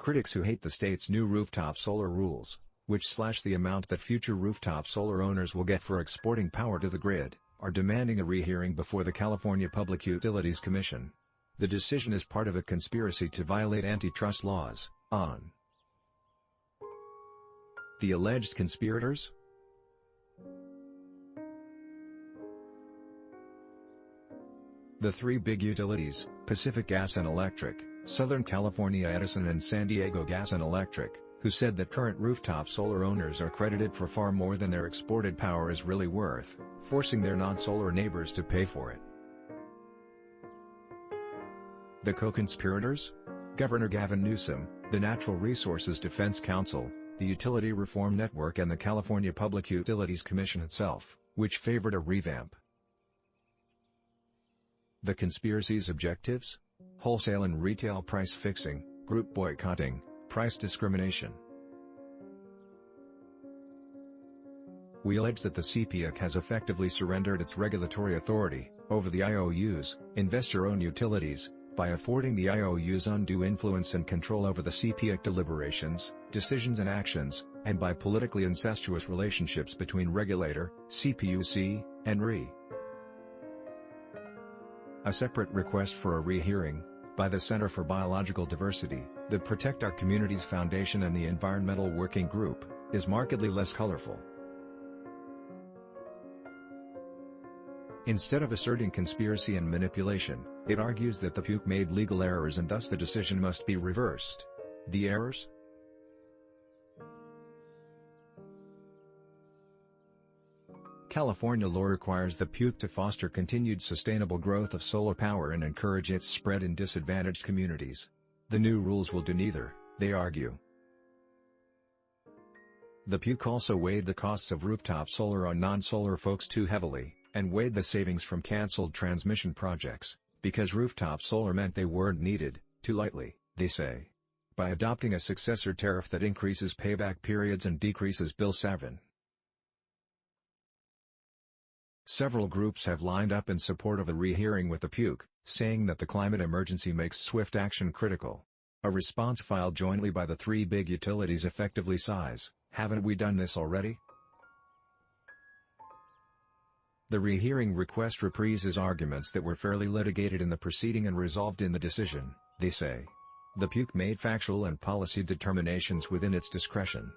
Critics who hate the state's new rooftop solar rules, which slash the amount that future rooftop solar owners will get for exporting power to the grid, are demanding a rehearing before the California Public Utilities Commission. The decision is part of a conspiracy to violate antitrust laws, on the alleged conspirators. The three big utilities, Pacific Gas and Electric, Southern California Edison and San Diego Gas and Electric, who said that current rooftop solar owners are credited for far more than their exported power is really worth, forcing their non-solar neighbors to pay for it. The co-conspirators? Governor Gavin Newsom, the Natural Resources Defense Council, the Utility Reform Network and the California Public Utilities Commission itself, which favored a revamp. The conspiracy's objectives? Wholesale and retail price fixing, group boycotting, price discrimination. We allege that the CPUC has effectively surrendered its regulatory authority over the IOUs, investor-owned utilities, by affording the IOUs undue influence and control over the CPUC deliberations, decisions and actions, and by politically incestuous relationships between regulator, CPUC, and RE. A separate request for a rehearing, by the Center for Biological Diversity, the Protect Our Communities Foundation and the Environmental Working Group, is markedly less colorful. Instead of asserting conspiracy and manipulation, it argues that the PUC made legal errors and thus the decision must be reversed. The errors? California law requires the PUC to foster continued sustainable growth of solar power and encourage its spread in disadvantaged communities. The new rules will do neither, they argue. The PUC also weighed the costs of rooftop solar on non-solar folks too heavily, and weighed the savings from cancelled transmission projects, because rooftop solar meant they weren't needed, too lightly, they say. By adopting a successor tariff that increases payback periods and decreases bill savin. Several groups have lined up in support of a rehearing with the PUC, saying that the climate emergency makes swift action critical. A response filed jointly by the three big utilities effectively sighs, "Haven't we done this already?" The rehearing request reprises arguments that were fairly litigated in the proceeding and resolved in the decision, they say. The PUC made factual and policy determinations within its discretion.